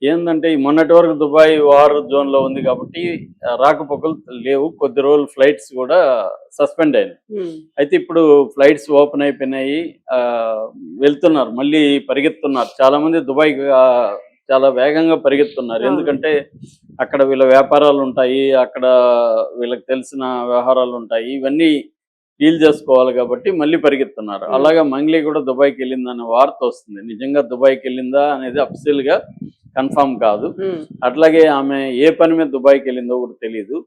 ఏందంటే ఈ మొన్నటి వరకు దుబాయ్ వార్ జోన్‌లో ఉంది కాబట్టి రాకపోకలు లేవు. కొద్ది రోజులు ఫ్లైట్స్ కూడా సస్పెండ్ అయినాయి. హ్మ్. అయితే ఇప్పుడు ఫ్లైట్స్ ఓపెన్ అయిపోయినాయి. వెళ్తున్నారు. మళ్ళీ పరిగెత్తున్నారు. చాలామంది దుబాయ్‌కి చాలా వేగంగా పరిగెత్తున్నారు. అవును. ఎందుకంటే అక్కడ వీళ్ళ వ్యాపారాలుంటాయి. అక్కడ వీళ్ళకి తెలిసిన వ్యవహారాలుంటాయి. ఇవన్నీ డీల్ చేసుకోవాలి కాబట్టి మళ్ళీ పరిగెత్తున్నారు. హ్మ్. అలాగా మంగ్లీ కూడా దుబాయ్‌కెళ్ళిందనే వార్త వస్తుంది. నిజంగా దుబాయ్‌కెళ్ళిందా అనేది అఫీషియల్‌గా కన్ఫర్మ్ కాదు. హ్మ్. అట్లాగే ఆమె ఏ పని మీద దుబాయ్‌కెళ్ళిందో కూడా తెలీదు.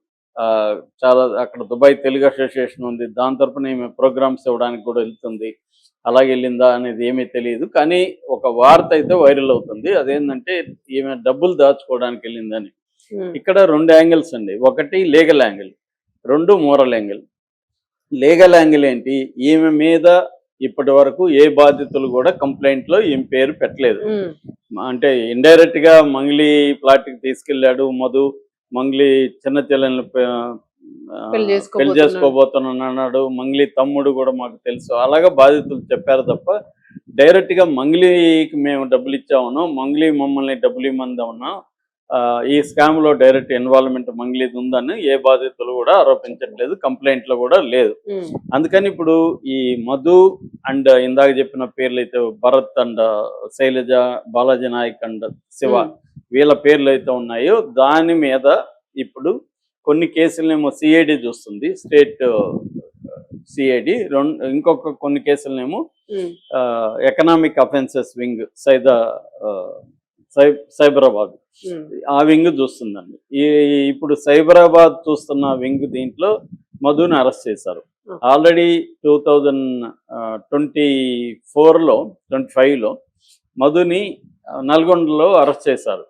చాలా అక్కడ దుబాయ్ తెలుగు అసోసియేషన్ ఉంది. దాని తరపున ఈమె ప్రోగ్రామ్స్ ఇవ్వడానికి కూడా వెళ్తుంది. అలాగెళ్ళిందా అనేది ఏమీ తెలీదు. కానీ ఒక వార్త అయితే వైరల్ అవుతుంది. అదేంటంటే ఈమె డబ్బులు దాచుకోవడానికి వెళ్ళిందని. హ్మ్. ఇక్కడ 2 యాంగిల్స్ అండి. ఒకటి legal angle, 2 moral angle. Legal angle ఏంటి? ఈమె మీద ఇప్పటి వరకు ఏ బాధితులు కూడా కంప్లైంట్‌లో ఈమె పేరు పెట్టలేదు. హ్మ్. అంటే ఇండైరెక్ట్‌గా మంగ్లీ ఫ్లాట్‌కి తీసుకెళ్ళాడు మధు. మంగ్లీ చిన్న చెల్లెల్ని పెళ్లి పెళ్లి చేసుకోబోతున్నాడు. చేసుకోబోతున్నానన్నాడు. మంగ్లీ తమ్ముడు కూడా మాకు తెలుసు. అలాగా బాధితులు చెప్పారు తప్ప డైరెక్ట్‌గా మంగ్లీకి మేము డబ్బులిచ్చామనో, మంగ్లీ మమ్మల్ని డబ్బులిమ్మన్నామనో ఈ స్కామ్‌లో డైరెక్ట్ ఇన్వాల్వ్‌మెంట్ మంగ్లీది ఉందని ఏ బాధితులు కూడా ఆరోపించట్లేదు. కంప్లెయింట్‌లో కూడా లేదు. హ్మ్. అందుకని ఇప్పుడు ఈ మధు అండ్ ఇందాక చెప్పిన పేర్లైతే భరత్ అండ్ శైలజ, బాలాజీ నాయక్ అండ్ శివ హ్మ్. వీళ్ళ పేర్లైతే ఉన్నాయో దాని మీద ఇప్పుడు కొన్ని కేసులనేమో సిఐడి చూస్తుంది. State CID. ఇంకొక కొన్ని కేసులనేమో హ్మ్. ఎకనామిక్ అఫెన్సెస్ వింగ్ సైబరాబాద్ హ్మ్. ఆ వింగ్ చూస్తుందండి. ఇప్పుడు సైబరాబాద్ చూస్తున్న వింగ్ దీంట్లో మధుని అరెస్ట్ చేశారు. ఓకే. ఆల్రెడీ 2024లో 25లో మధుని నల్గొండలో అరెస్ట్ చేశారు.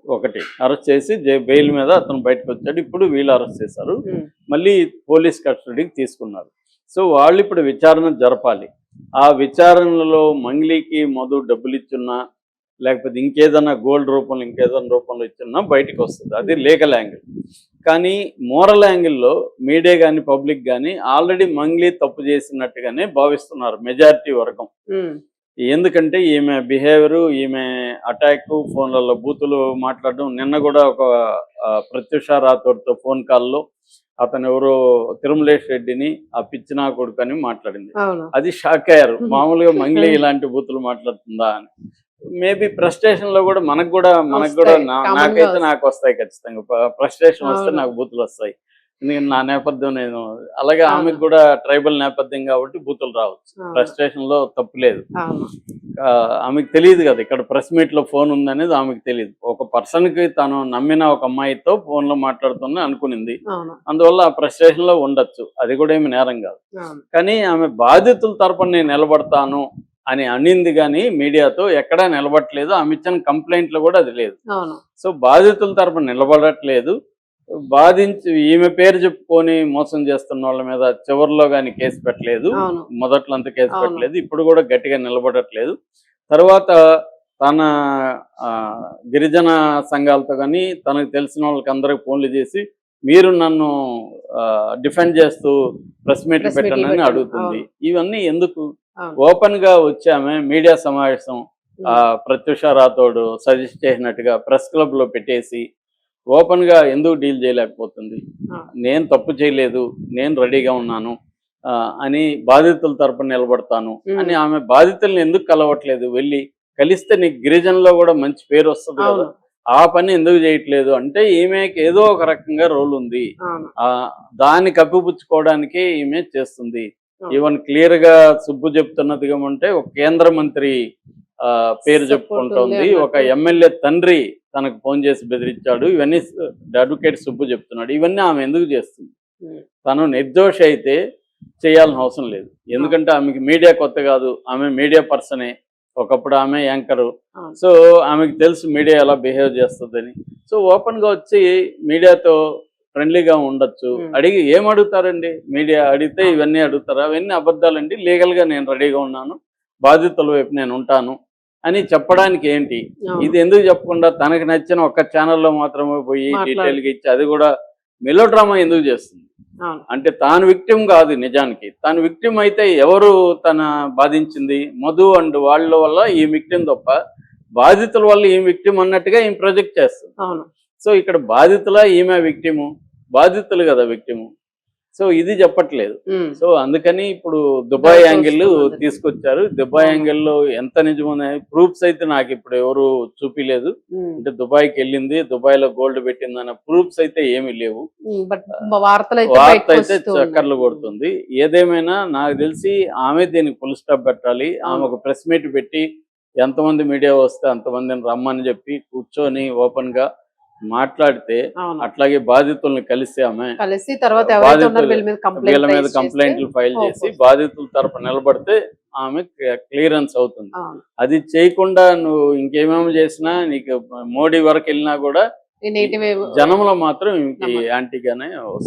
ఒకటి అరెస్ట్ చేసి బెయిల్ మీద అతను బయటకొచ్చాడు. ఇప్పుడు వీళ్ళు అరెస్ట్ చేశారు. హ్మ్. మళ్ళీ పోలీస్ కస్టడీకి తీసుకున్నారు. సో వాళ్ళు ఇప్పుడు విచారణ జరపాలి. ఆ విచారణలో మంగ్లీకి మధు డబ్బులిచ్చున్నా లేకపోతే ఇంకేదన్నా గోల్డ్ రూపంలో ఇంకేదైనా రూపంలో ఇచ్చున్నా బయటకు వస్తుంది. అది లీగల్ యాంగిల్. కానీ మోరల్ యాంగిల్లో మీడియా కానీ పబ్లిక్ కానీ ఆల్రెడీ మంగ్లీ తప్పు చేసినట్టుగానే భావిస్తున్నారు మెజారిటీ వర్గం. హ్మ్. ఎందుకంటే ఈమె బిహేవియరు, ఈమె అటాకు, ఫోన్లలో బూతులు మాట్లాడడం. నిన్న కూడా ఒక ప్రత్యూష రాథోడ్తో ఫోన్ కాల్లో అతను ఎవరో తిరుమలేష్ రెడ్డిని ఆ పిచ్చినా కొడుకని మాట్లాడింది. అవును. అది షాక్ అయ్యారు. మామూలుగా మంగ్లీ ఇలాంటి బూతులు మాట్లాడుతుందా అని. మేబీ ఫ్రస్ట్రేషన్‌లో కూడా మనకు కూడా వస్తాయి. కామన్‌గా నాకైతే వస్తాయి. నాకు వస్తాయి ఖచ్చితంగా. ఫ్రస్ట్రేషన్ వస్తే అవును. నాకు బూతులు వస్తాయి. ఎందుకంటే నా నేపథ్యం నేను అలాగే అవును. ఆమెకు కూడా ట్రైబల్ నేపథ్యం కాబట్టి బూతులు రావచ్చు. అవును. ఫ్రస్ట్రేషన్‌లో తప్పు లేదు. అవును. ఆమెకు తెలీదు కదా! ఇక్కడ ప్రెస్ మీట్‌లో ఫోన్ ఉందనేది ఆమెకు తెలీదు. ఒక పర్సన్‌కి తను నమ్మిన ఒక అమ్మాయితో ఫోన్‌లో మాట్లాడుతున్నా అనుకునింది. అవును. అందువల్ల ఆ ఫ్రస్ట్రేషన్‌లో ఉండొచ్చు. అది కూడా ఏమి నేరం కాదు. అవును. కానీ ఆమె బాధితుల తరపున నేను నిలబడతాను అని అనింది గానీ మీడియాతో ఎక్కడా నిలబడట్లేదు. ఆమె ఇచ్చిన కంప్లెయింట్‌లో కూడా అది లేదు. అవును. సో బాధితుల తరపున నిలబడట్లేదు. బాధించి ఈమె పేరు చెప్పుకొని మోసం చేస్తున్నోళ్ళ మీద చివర్లో గాని కేసు పెట్టలేదు. అవును. మొదట్లో అంత కేసు అవును. పెట్టలేదు. ఇప్పుడు కూడా గట్టిగా నిలబడట్లేదు. తర్వాత తన గిరిజన సంఘాలతో గాని తనకు తెలిసిన వాళ్ళకందరికి ఫోన్లు చేసి మీరు నన్ను డిఫెండ్ చేస్తూ ప్రెస్ మీట్లు ప్రెస్ మీట్లు పెట్టండి అని పెట్టండి. అడుగుతుంది. అవును. ఇవన్నీ ఎందుకు? అవును. ఓపెన్‌గా వచ్చామె మీడియా సమావేశం హ్మ్. ప్రత్యూష రాథోడ్ సజెస్ట్ చేసినట్టుగా ప్రెస్ క్లబ్‌లో పెట్టేసి ఓపెన్‌గా ఎందుకు డీల్ చేయలేకపోతుంది? ఆ! నేను తప్పు చేయలేదు. నేను రెడీగా ఉన్నాను. అని బాధితుల తరపున నిలబడతాను అని హ్మ్. ఆమె బాధితుల్ని ఎందుకు కలవట్లేదు వెళ్లి? కలిస్తే నీకు గిరిజనుల్లో కూడా మంచి పేరొస్తది కదా! అవును. ఆ పని ఎందుకు చేయట్లేదు? అంటే ఈమెకి ఏదో ఒక రకంగా రోల్ ఉంది. అవును. దాన్ని కప్పిపుచ్చుకోవడానికే ఈమె చేస్తుంది. అవును. ఈవెన్ క్లియర్‌గా సుబ్బు చెప్తున్నది ఏమంటే ఒక కేంద్ర మంత్రి పేరు సపోర్ట్ ఉంది చెప్పుకుంటోంది. ఒక అన్నట్టు. ఎమ్మెల్యే తండ్రి తనకు ఫోన్ చేసి బెదిరించాడు. ఇవన్నీ అడ్వకేట్ సుబ్బు చెప్తున్నాడు. ఇవన్నీ ఆమె ఎందుకు చేస్తుంది? హ్మ్. తను నిర్దోషి అయితే చేయాల్సిన అవసరం లేదు. అవును. ఎందుకంటే ఆమెకి మీడియా కొత్త కాదు. ఆమె మీడియా పర్సనే. ఒకప్పుడు ఆమె యాంకరు. అవును. సో ఆమెకు తెలుసు మీడియా ఎలా బిహేవ్ చేస్తదని. సో ఓపెన్‌గా వచ్చి మీడియాతో ఫ్రెండ్లీగా ఉండొచ్చు. హ్మ్. అడిగి ఏం అడుగుతారండి? మీడియా అడిగితే అవును. ఇవన్నీ అడుగుతారా? అవన్నీ అబద్ధాలండి. లీగల్‌గా నేను రెడీగా ఉన్నాను. బాధితుల వైపు నేను ఉంటాను అని చెప్పడానికి ఏంటి? అవును. ఇది ఎందుకు చెప్పకుండా తనకు నచ్చిన ఒక్క ఛానెల్‌లో మాత్రమే పోయి మాట్లాడు. డీటెయిల్‌గా ఇచ్చి అది కూడా మెలో డ్రామా ఎందుకు చేస్తుంది? అవును. అంటే తాను విక్టిమ్ కాదు నిజానికి. తాను విక్టిమ్ అయితే ఎవరు తన బాధించింది? మధు అండ్ వాళ్ళ వల్ల ఈ విక్టిమ్ తప్ప బాధితుల వల్ల ఈమె విక్టిమ్ అన్నట్టుగా ఈమె ప్రొజెక్ట్ చేస్తుంది. అవును. సో ఇక్కడ బాధితుల ఈమె విక్టిము, బాధితులు కదా విక్టిము. సో ఇది చెప్పట్లేదు. సో అందుకని ఇప్పుడు దుబాయ్ Doubt యాంగిల్ వస్తుంది. తీసుకొచ్చారు. దుబాయ్ యాంగిల్లో ఎంత నిజమనే ప్రూఫ్స్ అయితే నాకు ఇప్పుడు ఎవరు చూపిలేదు. అంటే దుబాయ్కి వెళ్ళింది, దుబాయ్ లో గోల్డ్ పెట్టిందన్న ప్రూఫ్స్ అయితే ఏమీ లేవు. బట్ వార్తలు అయితే వార్త బయటకు అయితే వస్తూ చక్కర్లు ఉన్నాయి. కొడుతుంది. ఏదేమైనా నాకు తెలిసి ఆమె దీనికి ఫుల్ స్టాప్ పెట్టాలి. ఆమె ఒక ప్రెస్ మీట్ పెట్టి ఎంతమంది మీడియా వస్తే అంతమందిని రమ్మని చెప్పి కూర్చొని ఓపెన్ గా మాట్లాడితే, అవును. అట్లాగే బాధితుల్ని కలిసి ఆమె కలిసి తర్వాత ఎవరైతే ఉన్నారో వీళ్ళ మీద వీళ్ళ మీద కంప్లైంట్ కంప్లైంట్లు ఫైల్ చేసి వస్తుంది. బాధితుల తరపు నిలబడితే ఆమె క్లియరెన్స్ అవుతుంది. అవును. అది చేయకుండా నువ్వు ఇంకేమేమి చేసినా నీకు మోడీ వరకు వెళ్ళినా కూడా ఈ నెగిటివ్ జనంలో మాత్రం ఇంక నమ్మకం. యాంటీగానే వస్తుంది.